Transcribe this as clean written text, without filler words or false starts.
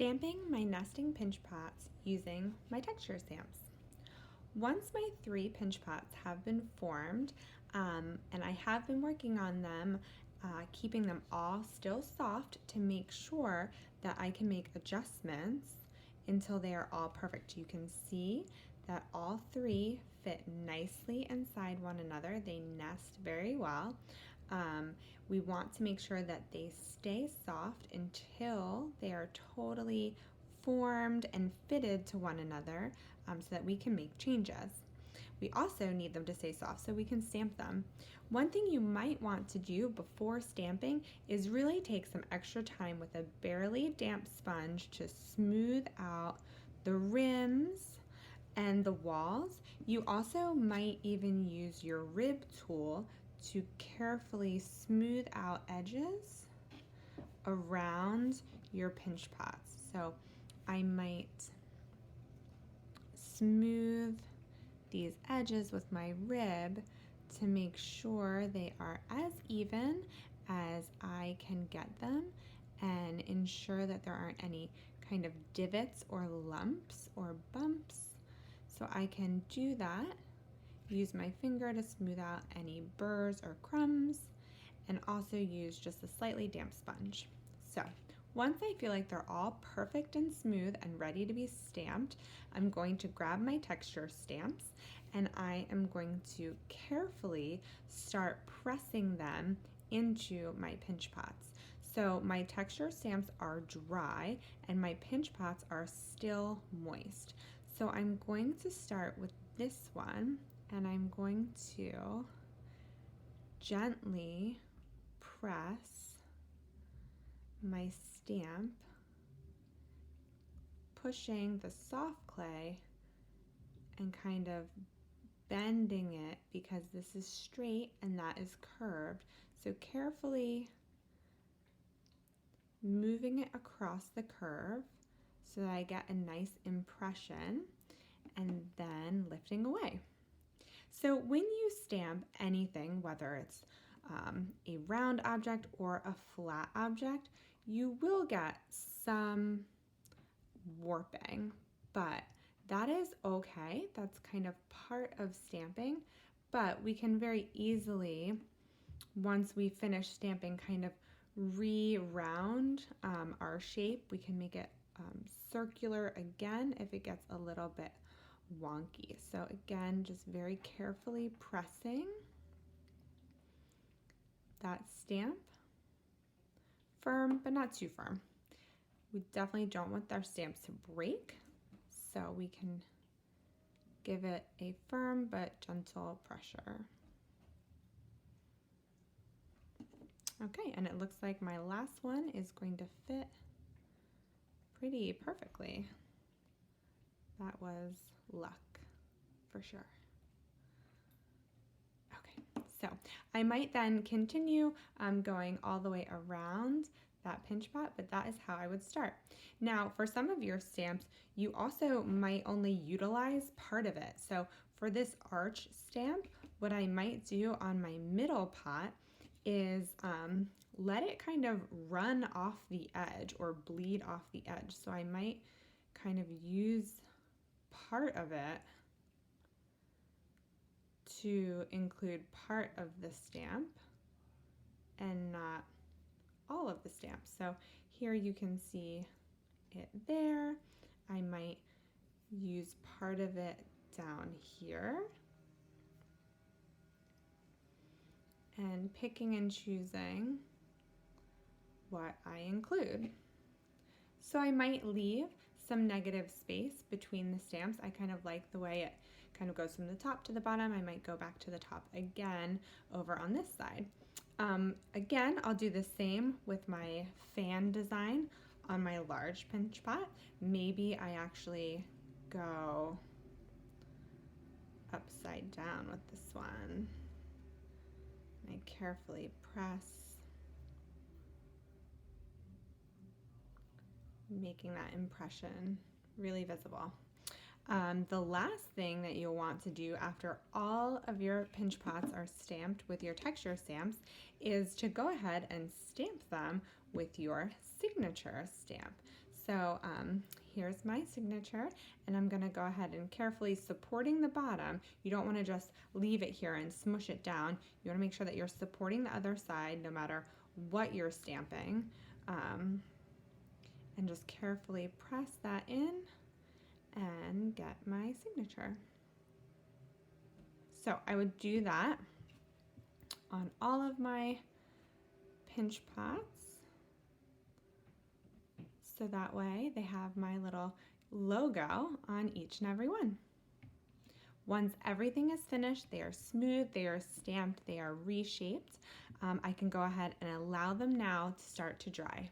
Stamping my nesting pinch pots using my texture stamps. Once my 3 pinch pots have been formed, and I have been working on them, keeping them all still soft to make sure that I can make adjustments until they are all perfect. You can see that all 3 fit nicely inside one another. They nest very well. We want to make sure that they stay soft until they are totally formed and fitted to one another, so that we can make changes. We also need them to stay soft so we can stamp them. One thing you might want to do before stamping is really take some extra time with a barely damp sponge to smooth out the rims and the walls. You also might even use your rib tool to carefully smooth out edges around your pinch pots. So I might smooth these edges with my rib to make sure they are as even as I can get them and ensure that there aren't any kind of divots or lumps or bumps. So I can do that, use my finger to smooth out any burrs or crumbs, and also use just a slightly damp sponge. So once I feel like they're all perfect and smooth and ready to be stamped, I'm going to grab my texture stamps and I am going to carefully start pressing them into my pinch pots. So my texture stamps are dry and my pinch pots are still moist. So I'm going to start with this one and I'm going to gently press my stamp, pushing the soft clay and kind of bending it because this is straight and that is curved. So carefully moving it across the curve so that I get a nice impression and then lifting away. So when you stamp anything, whether it's a round object or a flat object, you will get some warping, but that is okay. That's kind of part of stamping, but we can very easily, once we finish stamping, kind of re-round our shape. We can make it circular again if it gets a little bit wonky. So again, just very carefully pressing that stamp, firm but not too firm. We definitely don't want our stamps to break, so we can give it a firm but gentle pressure. Okay, and it looks like my last one is going to fit pretty perfectly. That was luck for sure. Okay, so I might then continue going all the way around that pinch pot, but that is how I would start. Now, for some of your stamps, you also might only utilize part of it. So for this arch stamp, what I might do on my middle pot is let it kind of run off the edge or bleed off the edge. So I might kind of use part of it to include part of the stamp and not all of the stamps. So here you can see it there. I might use part of it down here, and picking and choosing what I include. So I might leave some negative space between the stamps. I kind of like the way it kind of goes from the top to the bottom. I might go back to the top again over on this side. Again, I'll do the same with my fan design on my large pinch pot. Maybe I actually go upside down with this one. I carefully press, making that impression really visible. The last thing that you'll want to do after all of your pinch pots are stamped with your texture stamps is to go ahead and stamp them with your signature stamp. So here's my signature, and I'm going to go ahead and carefully supporting the bottom. You don't want to just leave it here and smush it down. You want to make sure that you're supporting the other side no matter what you're stamping. And just carefully press that in and get my signature. So I would do that on all of my pinch pots. So that way they have my little logo on each and every one. Once everything is finished, they are smooth, they are stamped, they are reshaped, I can go ahead and allow them now to start to dry.